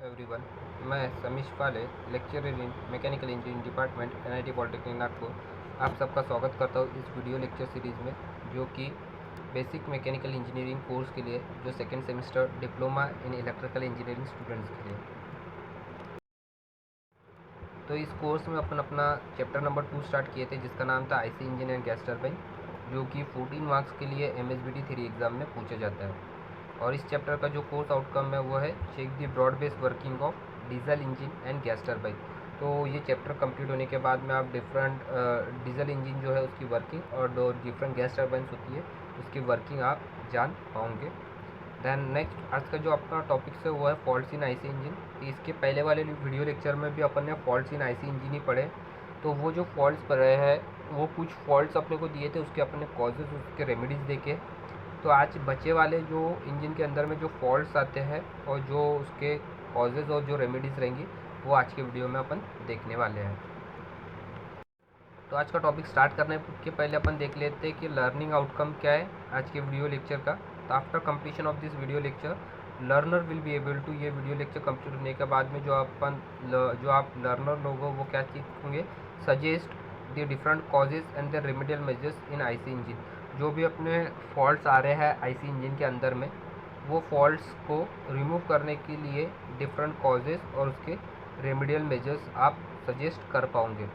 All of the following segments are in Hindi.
एवरीवन, मैं समीश पाले, lecturer in mechanical engineering department NIT polytechnic Nagpur आप सबका स्वागत करता हूँ इस वीडियो लेक्चर सीरीज़ में, जो कि बेसिक मैकेनिकल इंजीनियरिंग कोर्स के लिए, जो second semester diploma in electrical engineering students के लिए। तो इस कोर्स में अपन अपना चैप्टर नंबर 2 स्टार्ट किए थे, जिसका नाम था IC engine and gas turbine, जो कि 14 मार्क्स के लिए MSBT थ्योरी एग्ज़ाम में पूछा जाता है। और इस चैप्टर का जो कोर्स आउटकम है वो है check the broad base working of diesel engine and gas turbine. तो ये चैप्टर कंप्लीट होने के बाद में आप डिफरेंट डीजल इंजन जो है उसकी वर्किंग और जो डिफरेंट गैस टरबाइंस होती है उसकी वर्किंग आप जान पाओगे। दैन नेक्स्ट आज का जो अपना टॉपिक है वो है फॉल्ट्स इन IC इंजन। इसके पहले वाले वीडियो लेक्चर में भी अपन ने फॉल्ट्स इन IC इंजन ही पढ़े। तो वो जो फॉल्ट्स पढ़े हैं वो कुछ फॉल्ट्स अपने को दिए थे, उसके अपने कॉजेज़ उसके रेमेडीज़ देखे। तो आज बचे वाले जो इंजन के अंदर में जो फॉल्ट्स आते हैं और जो उसके कॉजेज़ और जो रेमेडीज़ रहेंगी वो आज के वीडियो में अपन देखने वाले हैं। तो आज का टॉपिक स्टार्ट करने के पहले अपन देख लेते हैं कि लर्निंग आउटकम क्या है आज के वीडियो लेक्चर का। तो after completion of this video lecture learner will be able to, ये वीडियो लेक्चर कंप्लीट होने के बाद में जो आप लर्नर लोग हो वो क्या सीखेंगे, suggest the different causes and the remedial measures in IC engine. जो भी अपने फॉल्ट्स आ रहे हैं IC इंजन के अंदर में, वो फॉल्ट्स को रिमूव करने के लिए डिफरेंट कॉजेज और उसके रेमेडियल मेजर्स आप सजेस्ट कर पाओगे।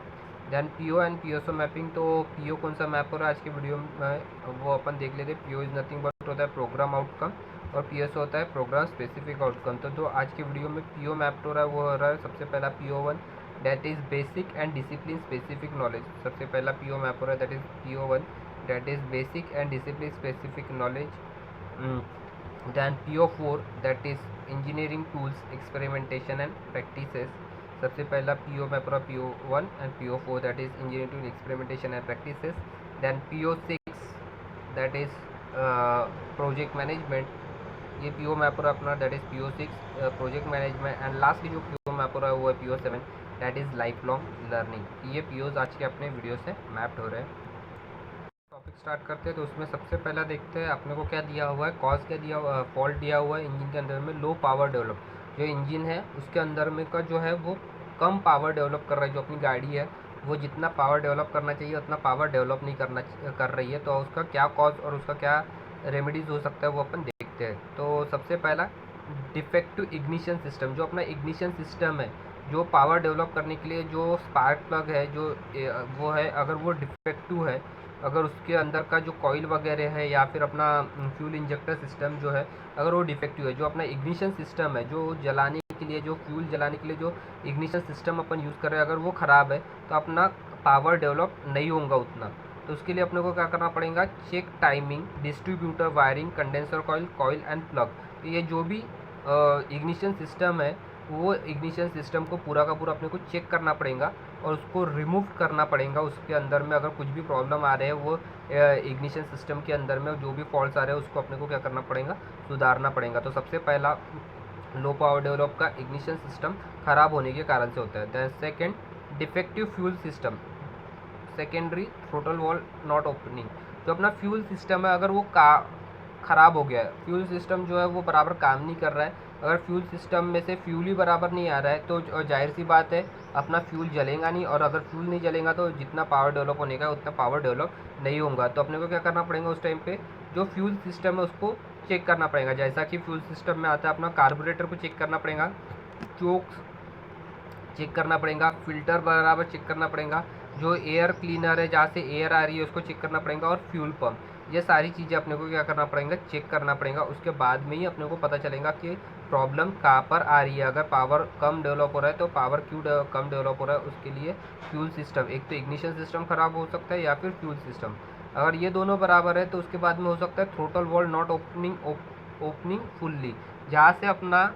Then PO and PSO mapping. तो PO कौन सा मैप हो रहा है आज के वीडियो में वो अपन देख लेते हैं। PO इज़ नथिंग बट होता है प्रोग्राम आउटकम और PSO होता है प्रोग्राम स्पेसिफिक आउटकम। तो जो आज के वीडियो में PO मैप हो रहा है वो हो रहा है सबसे पहला PO1, that is basic and discipline specific knowledge. सबसे पहला PO मैप हो रहा है that is PO1, that is basic and discipline specific knowledge. Then PO4 that is engineering tools experimentation and practices. सबसे पहला PO में पूरा PO1 and PO4 that is engineering tool experimentation and practices. Then PO6 that is project management. ये PO में पूरा अपना that is PO6 project management. And last जो PO में पूरा वो है PO7 that is life long learning. ये POs आज के अपने वीडियो से मैप्ड हो रहे हैं। टॉपिक स्टार्ट करते हैं। तो उसमें सबसे पहला देखते हैं अपने को क्या दिया हुआ है, कॉज क्या दिया हुआ, फॉल्ट दिया हुआ है इंजन के अंदर में लो पावर डेवलप। जो इंजन है उसके अंदर में का जो है वो कम पावर डेवलप कर रहा है। जो अपनी गाड़ी है वो जितना पावर डेवलप करना चाहिए उतना पावर डेवलप नहीं कर रही है। तो उसका क्या कॉज और उसका क्या रेमेडीज़ हो सकता है वो अपन देखते हैं। तो सबसे पहला डिफेक्टिव इग्निशन सिस्टम। जो अपना इग्निशन सिस्टम है, जो पावर डेवलप करने के लिए जो स्पार्क प्लग है जो वो है, अगर वो डिफेक्टिव है, अगर उसके अंदर का जो कॉइल वगैरह है या फिर अपना फ्यूल इंजेक्टर सिस्टम जो है अगर वो डिफेक्टिव है, जो अपना इग्निशन सिस्टम है जो जलाने के लिए, जो फ्यूल जलाने के लिए जो इग्निशन सिस्टम अपन यूज़ कर रहे हैं, अगर वो ख़राब है तो अपना पावर डेवलप नहीं होगा उतना। तो उसके लिए अपने को क्या करना पड़ेगा, check timing, distributor, wiring, condenser coil, coil and plug. तो ये जो भी इग्निशन सिस्टम है वो इग्निशन सिस्टम को पूरा का पूरा अपने को चेक करना पड़ेगा और उसको रिमूव करना पड़ेगा। उसके अंदर में अगर कुछ भी प्रॉब्लम आ रहे हैं वो इग्निशन सिस्टम के अंदर में जो भी फॉल्ट्स आ रहे हैं उसको अपने को क्या करना पड़ेगा, सुधारना पड़ेगा। तो सबसे पहला लो पावर डेवलप का इग्निशन सिस्टम खराब होने के कारण से होता है। Then second defective fuel system. Secondary throttle valve not opening. जो अपना फ्यूल सिस्टम है अगर वो ख़राब हो गया है, फ्यूल सिस्टम जो है वो बराबर काम नहीं कर रहा है, अगर फ्यूल सिस्टम में से फ्यूल ही बराबर नहीं आ रहा है तो जाहिर सी बात है अपना फ्यूल जलेगा नहीं, और अगर फ्यूल नहीं जलेगा तो जितना पावर डेवलप होने का उतना पावर डेवलप नहीं होगा। तो अपने को क्या करना पड़ेगा उस टाइम पे, जो फ्यूल सिस्टम है उसको चेक करना पड़ेगा। जैसा कि फ्यूल सिस्टम में आता है अपना कार्बोरेटर को चेक करना पड़ेगा, चोक्स चेक करना पड़ेगा, फिल्टर बराबर चेक करना पड़ेगा, जो एयर क्लीनर है जहाँ से एयर आ रही है उसको चेक करना पड़ेगा, और फ्यूल पंप। ये सारी चीज़ें अपने को क्या करना पड़ेगा, चेक करना पड़ेगा। उसके बाद में ही अपने को पता चलेगा कि प्रॉब्लम कहाँ पर आ रही है। अगर पावर कम डेवलप हो रहा है तो पावर क्यों कम डेवलप हो रहा है, उसके लिए फ्यूल सिस्टम, एक तो इग्निशन सिस्टम ख़राब हो सकता है या फिर फ्यूल सिस्टम। अगर ये दोनों बराबर है तो उसके बाद में हो सकता है throttle valve not opening fully, जहाँ से अपना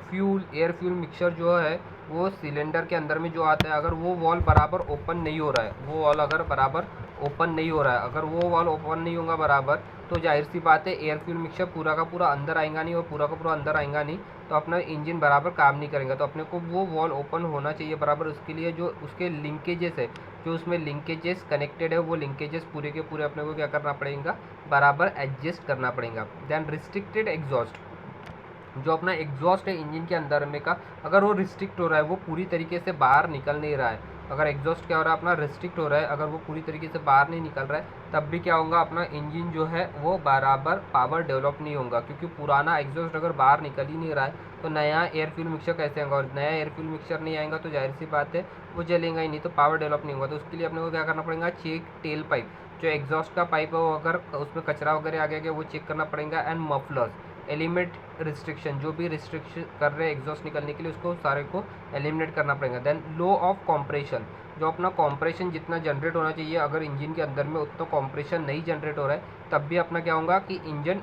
फ्यूल एयर फ्यूल मिक्सचर जो है वो सिलेंडर के अंदर में जो आता है, अगर वो वॉल बराबर ओपन नहीं हो रहा है, वो वॉल अगर बराबर ओपन नहीं हो रहा है, अगर वो वॉल ओपन नहीं होगा बराबर, तो जाहिर सी बात है एयर फ्यूल मिक्सचर पूरा का पूरा अंदर आएगा नहीं, और पूरा का पूरा अंदर आएगा नहीं तो अपना इंजन बराबर काम नहीं करेगा। तो अपने को वो वॉल ओपन होना चाहिए बराबर। उसके लिए जो उसके लिंकेजेस है, जो उसमें लिंकेजेस कनेक्टेड है, वो लिंकेजेस पूरे के पूरे अपने को क्या करना पड़ेगा, बराबर एडजस्ट करना पड़ेगा। Then restricted exhaust. जो अपना एग्जॉस्ट है इंजन के अंदर में का, अगर वो रिस्ट्रिक्ट हो रहा है, वो पूरी तरीके से बाहर निकल नहीं रहा है, अगर एग्जॉस्ट क्या हो रहा है अपना रिस्ट्रिक्ट हो रहा है, अगर वो पूरी तरीके से बाहर नहीं निकल रहा है, तब भी क्या होगा, अपना इंजन जो है वो बराबर पावर डेवलप नहीं होगा, क्योंकि पुराना एग्जॉस्ट अगर बाहर निकल ही नहीं रहा है तो नया एयर फ्यूल मिक्सचर कैसे आएगा, और नया एयर फ्यूल मिक्सचर नहीं आएगा तो जाहिर सी बात है वो जलेगा ही नहीं, तो पावर डेवलप नहीं होगा। तो उसके लिए अपने को क्या करना पड़ेगा, चेक टेल पाइप, जो एग्जॉस्ट का पाइप है वो अगर उसमें कचरा वगैरह आ गया वो चेक करना पड़ेगा, एंड मफलर्स एलिमिनेट रिस्ट्रिक्शन, जो भी रिस्ट्रिक्शन कर रहे हैं एग्जॉस्ट निकलने के लिए उसको सारे को एलिमिनेट करना पड़ेगा। देन लो ऑफ कॉम्प्रेशन, जो अपना कॉम्प्रेशन जितना जनरेट होना चाहिए अगर इंजन के अंदर में उतना कॉम्प्रेशन नहीं जनरेट हो रहा है, तब भी अपना क्या होगा कि इंजन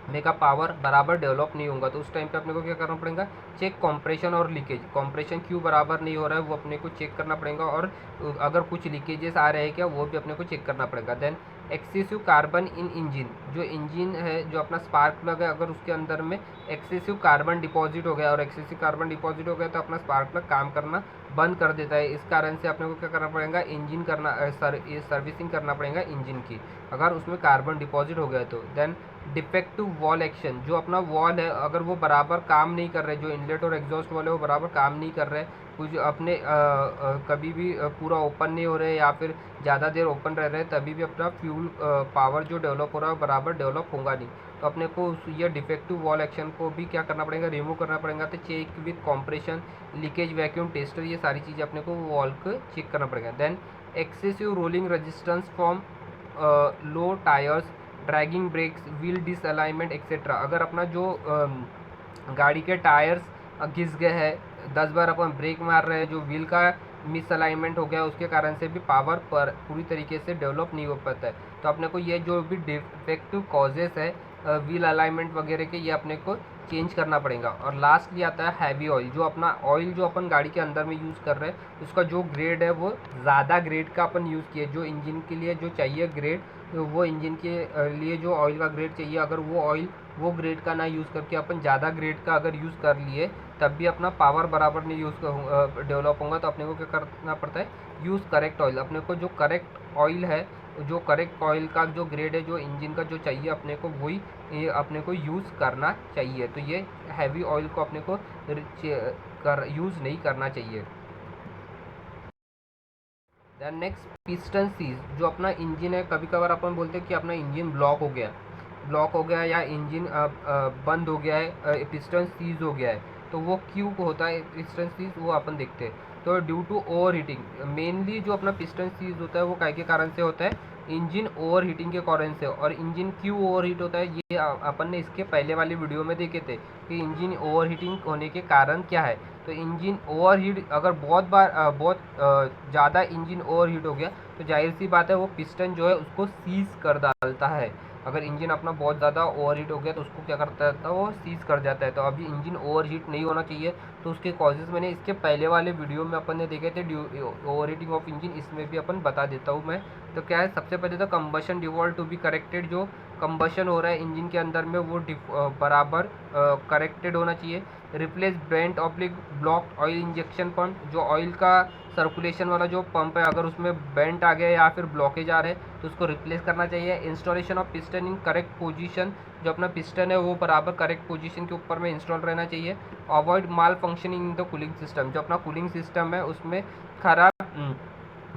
में का पावर बराबर डेवलप नहीं होगा। तो उस टाइम पे अपने को क्या करना पड़ेगा, चेक कंप्रेशन और लीकेज, कंप्रेशन क्यों बराबर नहीं हो रहा है वो अपने को चेक करना पड़ेगा, और अगर कुछ लीकेजेस आ रहे हैं क्या वो भी अपने को चेक करना पड़ेगा। Then excessive carbon in engine, जो इंजन है जो अपना स्पार्क प्लग है, अगर उसके अंदर में एक्सेसिव कार्बन डिपॉजिट हो गया, और एक्सेसिव कार्बन डिपॉजिट हो गया तो अपना स्पार्क प्लग काम करना बंद कर देता है। इस कारण से अपने को क्या करना पड़ेगा, इंजन करना सर्विसिंग करना पड़ेगा इंजन की, अगर उसमें कार्बन डिपॉजिट हो गया तो। देन डिफेक्टिव वॉल एक्शन, जो अपना वॉल है अगर वो बराबर काम नहीं कर रहे, जो इनलेट और एग्जॉस्ट वॉल है वो बराबर काम नहीं कर रहे, कुछ अपने कभी भी पूरा ओपन नहीं हो रहे या फिर ज़्यादा देर ओपन रह रहे हैं, तभी भी अपना फ्यूल पावर जो डेवलप हो रहा है बराबर डेवलप होगा नहीं। तो अपने को ये डिफेक्टिव वॉल एक्शन को भी क्या करना पड़ेगा, रिमूव करना पड़ेगा। तो check with compression, leakage vacuum tester, ये सारी चीज़ें अपने को वॉल को चेक करना पड़ेगा। Then excessive rolling resistance from low tyres, dragging brakes, wheel disalignment etcetera, अगर अपना जो गाड़ी के टायर्स घिस गए हैं, 10 बार अपन ब्रेक मार रहे हैं, जो व्हील का मिसअलाइनमेंट हो गया उसके कारण से भी पावर पर पूरी तरीके से डेवलप नहीं हो पाता है। तो अपने को ये जो भी डिफेक्टिव कॉजेस है व्हील अलाइनमेंट वगैरह के, ये अपने को चेंज करना पड़ेगा। और लास्टली आता है हैवी ऑयल, जो अपना ऑयल जो अपन गाड़ी के अंदर में यूज़ कर रहे हैं उसका जो ग्रेड है वो ज़्यादा ग्रेड का अपन यूज़ किए, जो इंजन के लिए जो चाहिए ग्रेड, तो वो इंजन के लिए जो ऑयल का ग्रेड चाहिए, अगर वो ऑयल वो ग्रेड का ना यूज़ करके अपन ज़्यादा ग्रेड का अगर यूज़ कर लिए, तब भी अपना पावर बराबर नहीं डेवलप होगा। तो अपने को क्या करना पड़ता है, यूज़ करेक्ट ऑयल, अपने को जो करेक्ट ऑयल है, जो करेक्ट ऑयल का जो ग्रेड है जो इंजन का जो चाहिए अपने को, वही ये अपने को यूज़ करना चाहिए। तो ये हैवी ऑयल को अपने को यूज़ नहीं करना चाहिए। दैन नेक्स्ट पिस्टन सीज, जो अपना इंजन है, कभी कभार अपन बोलते हैं कि अपना इंजन ब्लॉक हो गया या इंजन बंद हो गया है, पिस्टन सीज हो गया है, तो वो क्यों होता है पिस्टन सीज, वो अपन देखते हैं। तो due to over heating, mainly जो अपना पिस्टन सीज होता है वो काय के कारण से होता है, इंजन ओवर हीटिंग के कारण से। और इंजन क्यों ओवर हीट होता है ये अपन ने इसके पहले वाली वीडियो में देखे थे कि इंजन ओवर हीटिंग होने के कारण क्या है। तो इंजन ओवर हीट अगर बहुत ज़्यादा इंजन ओवर हीट हो गया तो जाहिर सी बात है वो पिस्टन जो है उसको सीज कर डालता है। अगर इंजन अपना बहुत ज़्यादा ओवर हीट हो गया तो उसको क्या करता है, वो सीज कर जाता है। तो अभी इंजन ओवर हीट नहीं होना चाहिए, तो उसके कॉजेज़ मैंने इसके पहले वाले वीडियो में अपन ने देखे थे, ओवर हीटिंग ऑफ इंजन, इसमें भी अपन बता देता हूँ मैं। तो क्या है, सबसे पहले तो combustion devolve to be corrected, जो कंबशन हो रहा है इंजन के अंदर में वो बराबर करेक्टेड होना चाहिए। Replace bent oblique block oil injection pump, जो ऑयल का सर्कुलेशन वाला जो पंप है अगर उसमें बेंट आ गया या फिर ब्लॉकेज आ रहे हैं तो उसको रिप्लेस करना चाहिए। Installation of piston in correct position, जो अपना पिस्टन है वो बराबर करेक्ट पोजीशन के ऊपर में इंस्टॉल रहना चाहिए। Avoid mall functioning in the cooling system, जो अपना कूलिंग सिस्टम है उसमें खराब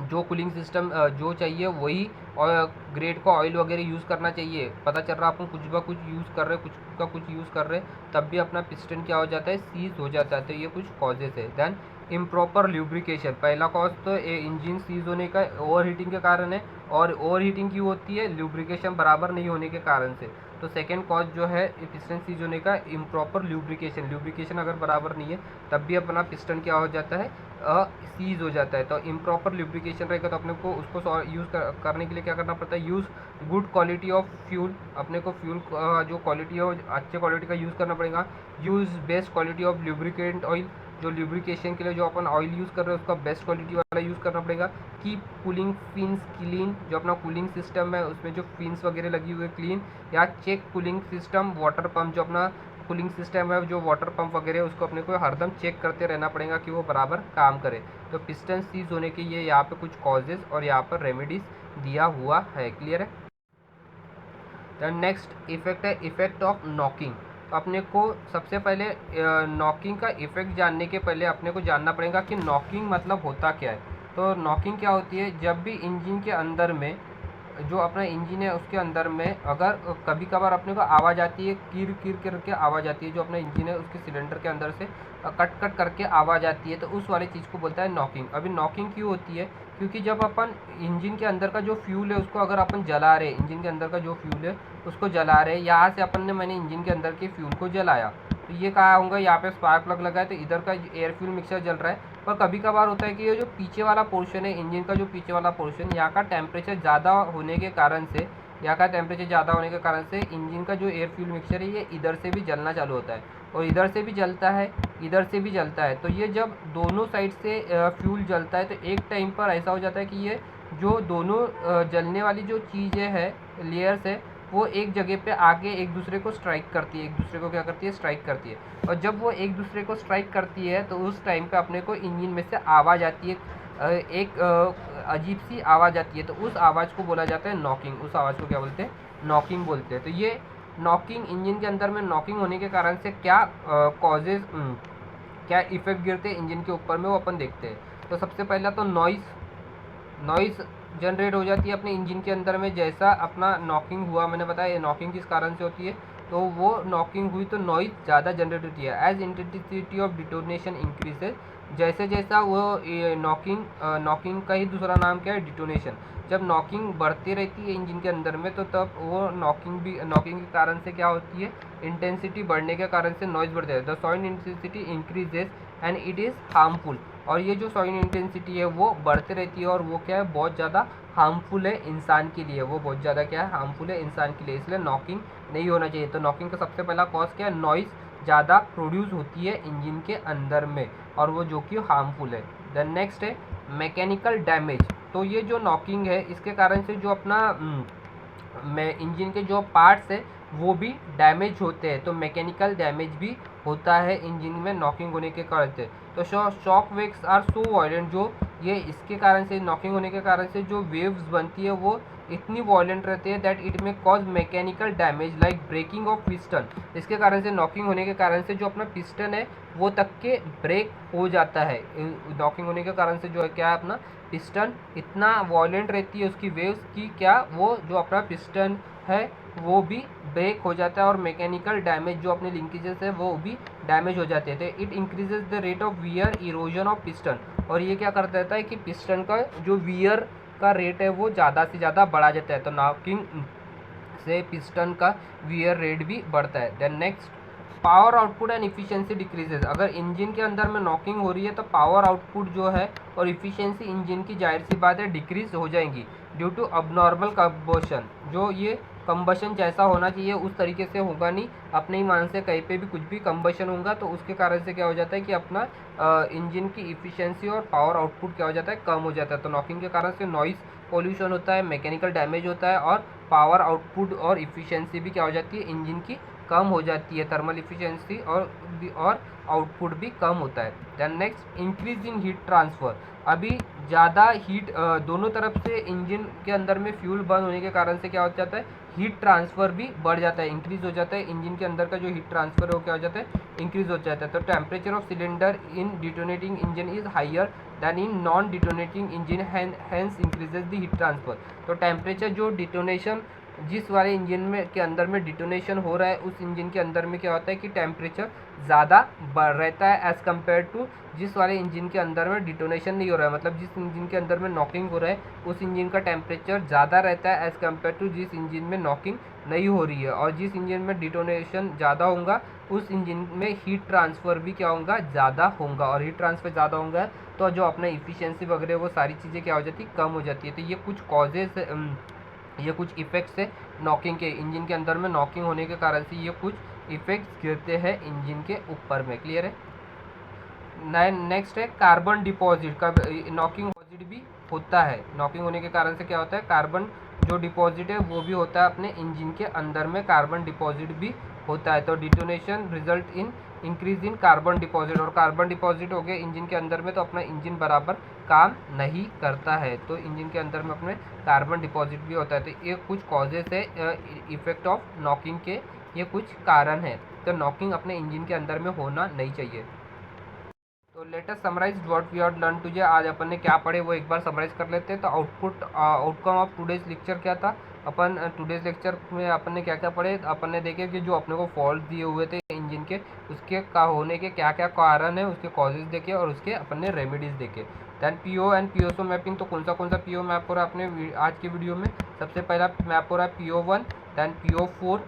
जो कूलिंग सिस्टम जो चाहिए वही और ग्रेड का ऑयल वगैरह यूज़ करना चाहिए। पता चल रहा है अपन कुछ कुछ यूज़ कर रहे हैं, कुछ का कुछ यूज़ कर रहे हैं, तब भी अपना पिस्टन क्या हो जाता है, सीज हो जाता है। तो ये कुछ कॉजेस है। देन इम्प्रॉपर ल्यूब्रिकेशन, पहला कॉज तो इंजन सीज होने का ओवर हीटिंग के कारण है, और ओवर हीटिंग क्यों होती है, ल्यूब्रिकेशन बराबर नहीं होने के कारण से। तो सेकेंड कॉज जो है पिस्टन सीज होने का, इम्प्रॉपर ल्यूब्रिकेशन अगर बराबर नहीं है तब भी अपना पिस्टन क्या हो जाता है, सीज हो जाता है। तो इम्प्रॉपर ल्यूब्रिकेशन रहेगा तो अपने को उसको यूज़ करने के लिए क्या करना पड़ता है, use good quality of fuel, अपने को फ्यूल जो क्वालिटी है वो अच्छे क्वालिटी का यूज़ करना पड़ेगा। Use best quality of lubricant oil, जो ल्यूब्रिकेशन के लिए जो अपन ऑयल यूज़ कर रहे हैं उसका बेस्ट क्वालिटी वाला यूज़ करना पड़ेगा। कीप कूलिंग फिन्स क्लीन, जो अपना कूलिंग सिस्टम है उसमें जो फिन्स वगैरह लगी हुई है क्लीन। या check cooling system water pump, जो अपना कूलिंग सिस्टम है जो वाटर पंप वगैरह है उसको अपने को हरदम चेक करते रहना पड़ेगा कि वो बराबर काम करे। तो पिस्टन सीज होने के ये यहाँ पे कुछ कॉजेज और यहाँ पर रेमेडीज दिया हुआ है। क्लियर है। द नेक्स्ट इफेक्ट है इफेक्ट ऑफ नॉकिंग, अपने को सबसे पहले नॉकिंग का इफ़ेक्ट जानने के पहले अपने को जानना पड़ेगा कि नॉकिंग मतलब होता क्या है। तो नॉकिंग क्या होती है, जब भी इंजन के अंदर में जो अपना इंजन है उसके अंदर में अगर कभी कभार अपने को आवाज़ आती है, कीर कीर करके आवाज़ आती है, जो अपना इंजन है उसके सिलेंडर के अंदर से कट कट करके आवाज़ आती है, तो उस वाली चीज़ को बोलता है नॉकिंग। अभी नॉकिंग क्यों होती है, क्योंकि जब अपन इंजन के अंदर का जो फ्यूल है उसको अगर अपन जला रहे, इंजन के अंदर का जो फ्यूल है उसको जला रहे, यहाँ से अपन ने मैंने इंजन के अंदर के फ्यूल को जलाया, तो ये कहा होगा यहाँ पे स्पार्क प्लग लगा है, तो इधर का एयर फ्यूल मिक्सर जल रहा है। पर कभी कभार होता है कि ये जो पीछे वाला पोर्शन है इंजन का, जो पीछे वाला पोर्शन, यहाँ का टेम्परेचर ज़्यादा होने के कारण से इंजन का जो एयर फ्यूल मिक्सचर है ये इधर से भी जलना चालू होता है, और इधर से भी जलता है, इधर से भी जलता है। तो ये जब दोनों साइड से फ्यूल जलता है तो एक टाइम पर ऐसा हो जाता है कि ये जो दोनों जलने वाली जो चीज़ें हैं, लेयर्स है, वो एक जगह पे आके एक दूसरे को स्ट्राइक करती है, एक दूसरे को क्या करती है, स्ट्राइक करती है। और जब वो एक दूसरे को स्ट्राइक करती है तो उस टाइम पे अपने को इंजन में से आवाज़ आती है, एक अजीब सी आवाज़ आती है, तो उस आवाज़ को बोला जाता है नॉकिंग। उस आवाज़ को क्या बोलते हैं, नॉकिंग बोलते हैं। तो ये नॉकिंग, इंजन के अंदर में नॉकिंग होने के कारण से क्या कॉजेज, क्या इफेक्ट गिरते हैं इंजन के ऊपर में, वो अपन देखते हैं। तो सबसे पहला तो नॉइस जनरेट हो जाती है अपने इंजन के अंदर में। जैसा अपना नॉकिंग हुआ, मैंने बताया ये नॉकिंग किस कारण से होती है, तो वो नॉकिंग हुई तो नॉइस ज़्यादा जनरेट होती है। As intensity of detonation increases, जैसे जैसा वो नॉकिंग का ही दूसरा नाम क्या है, डिटोनेशन। जब नॉकिंग बढ़ती रहती है इंजन के अंदर में तो तब वो नॉकिंग के कारण से क्या होती है, इंटेंसिटी बढ़ने के कारण से नॉइज़ बढ़ती है। The sound intensity increases and it is harmful. और ये जो साउंड इंटेंसिटी है वो बढ़ती रहती है और वो क्या है, बहुत ज़्यादा हार्मफुल है इंसान के लिए, वो बहुत ज़्यादा क्या है, हार्मफुल है इंसान के लिए, इसलिए नॉकिंग नहीं होना चाहिए। तो नॉकिंग का सबसे पहला कॉज क्या है, नॉइज़ ज़्यादा प्रोड्यूस होती है इंजन के अंदर में, और वो जो कि हार्मफुल है। देन नेक्स्ट है मैकेनिकल डैमेज। तो ये जो नॉकिंग है इसके कारण से जो अपना इंजन के जो पार्ट्स है वो भी डैमेज होते हैं, तो मैकेनिकल डैमेज भी होता है इंजन में नॉकिंग होने के कारण से। तो shock waves are so violent, जो ये इसके कारण से, नॉकिंग होने के कारण से जो वेव्स बनती है वो इतनी वायलेंट रहती है दैट इट में cause mechanical damage like breaking of piston. इसके कारण से, नॉकिंग होने के कारण से जो अपना पिस्टन है वो तक के ब्रेक हो जाता है। नॉकिंग होने के कारण से जो है क्या है, अपना पिस्टन इतना वायलेंट रहती है उसकी वेव्स की, क्या वो जो अपना पिस्टन है वो भी ब्रेक हो जाता है, और मैकेनिकल डैमेज जो अपने लिंकेजेस है वो भी डैमेज हो जाते थे। It increases the rate of wear erosion of piston, और ये क्या कर देता है कि पिस्टन का जो वियर का रेट है वो ज़्यादा से ज़्यादा बढ़ा जाता है। तो नॉकिंग से पिस्टन का वियर रेट भी बढ़ता है। Then next, power output and efficiency decreases. अगर इंजन के अंदर में नॉकिंग हो रही है तो पावर आउटपुट जो है और इफिशियंसी इंजन की जाहिर सी बात है डिक्रीज हो जाएंगी ड्यू टू अबनॉर्मल कंबशन। जो ये कंबशन जैसा होना चाहिए उस तरीके से होगा नहीं, अपने ही मान से कहीं पे भी कुछ भी कंबशन होगा तो उसके कारण से क्या हो जाता है कि अपना इंजन की इफिशियंसी और पावर आउटपुट क्या हो जाता है, कम हो जाता है। तो नॉकिंग के कारण से नॉइस पोल्यूशन होता है, मैकेनिकल डैमेज होता है, और पावर आउटपुट और इफिशियंसी भी क्या हो जाती है, इंजन की कम हो जाती है, थर्मल इफिशियंसी और आउटपुट भी कम होता है। Then next, increase in heat transfer. अभी ज़्यादा हीट दोनों तरफ से इंजन के अंदर में फ्यूल बर्न होने के कारण से क्या हो जाता है, हीट ट्रांसफ़र भी बढ़ जाता है, इंक्रीज़ हो जाता है। इंजन के अंदर का जो हीट ट्रांसफ़र है वो क्या हो जाता है, इंक्रीज़ हो जाता है। तो temperature of cylinder in detonating engine is higher than in non detonating engine, hence increases the heat transfer. तो टेम्परेचर जो डिटोनेशन, जिस वाले इंजन में के अंदर में डिटोनेशन हो रहा है उस इंजन के अंदर में क्या होता है कि टेम्परेचर ज़्यादा बढ़ रहता है एज़ कम्पेयर टू जिस वाले इंजन के अंदर में डिटोनेशन नहीं हो रहा है। मतलब जिस इंजन के अंदर में नॉकिंग हो रहा है उस इंजन का टेम्परेचर ज़्यादा रहता है एज़ कम्पेयर टू जिस इंजन में नॉकिंग नहीं हो रही है। और जिस इंजन में डिटोनेशन ज़्यादा होगा उस इंजन में हीट ट्रांसफ़र भी क्या होगा, ज़्यादा होगा, और हीट ट्रांसफ़र ज़्यादा होगा तो जो अपना इफिशियंसी वगैरह वो सारी चीज़ें क्या हो जाती है, कम हो जाती है। तो ये कुछ कॉजेज़, ये कुछ इफ़ेक्ट्स है नॉकिंग के, इंजन के अंदर में नॉकिंग होने के कारण से ये कुछ इफ़ेक्ट्स गिरते हैं इंजन के ऊपर में। क्लियर है। नेक्स्ट है कार्बन डिपॉजिट का, नॉकिंग डिपॉजिट भी होता है। नॉकिंग होने के कारण से क्या होता है, कार्बन जो डिपॉजिट है वो भी होता है अपने इंजन के अंदर में, कार्बन डिपॉजिट भी होता है। तो detonation result in increase in carbon deposit, और कार्बन डिपॉजिट हो गए इंजन के अंदर में तो अपना इंजन बराबर काम नहीं करता है, तो इंजन के अंदर में अपने कार्बन डिपॉजिट भी होता है। तो ये कुछ कॉजेस है इफेक्ट ऑफ नॉकिंग के ये कुछ कारण है। तो नॉकिंग अपने इंजन के अंदर में होना नहीं चाहिए। तो let us summarise what we have learn today. आज अपन ने क्या पढ़े वो एक बार समराइज कर लेते हैं। तो आउटकम ऑफ टुडेज लेक्चर क्या था। अपन टुडेज लेक्चर में अपन ने क्या क्या पढ़े। अपन ने देखे कि जो अपने को फॉल्ट दिए हुए थे इंजन के, उसके का होने के क्या क्या कारण है, उसके कॉजेज देखे और उसके अपन ने रेमेडीज देखे। Then PO and POSO mapping. तो कौन सा पीओ मैप हो रहा है अपने आज की वीडियो में। सबसे पहला मैप हो रहा है PO1, then PO4,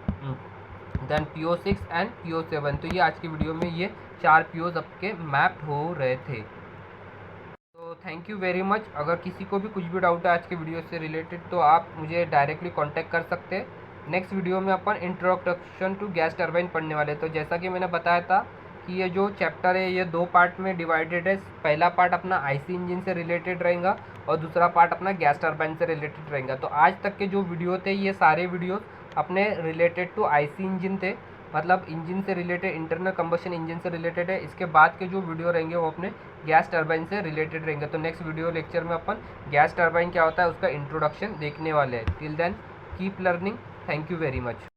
then PO6 and PO7। तो ये आज की वीडियो में ये 4 POs आपके मैप हो रहे थे। तो थैंक यू वेरी मच। अगर किसी को भी कुछ भी डाउट है आज के वीडियो से रिलेटेड तो आप मुझे डायरेक्टली कांटेक्ट कर सकते हैं। नेक्स्ट वीडियो में अपन इंट्रोडक्शन टू गैस टरबाइन पढ़ने वाले। तो जैसा कि मैंने बताया था कि ये जो चैप्टर है ये 2 पार्ट में डिवाइडेड है। पहला पार्ट अपना आईसी इंजन से रिलेटेड रहेगा और दूसरा पार्ट अपना गैस टरबाइन से रिलेटेड रहेगा। तो आज तक के जो वीडियो थे ये सारे वीडियो अपने रिलेटेड टू आईसी इंजन थे, मतलब इंजन से रिलेटेड, इंटरनल कंबशन इंजन से रिलेटेड है। इसके बाद के जो वीडियो रहेंगे वो अपने गैस टरबाइन से रिलेटेड रहेंगे। तो नेक्स्ट वीडियो लेक्चर में अपन गैस टरबाइन क्या होता है उसका इंट्रोडक्शन देखने वाले हैं। Till then keep learning. Thank you very much.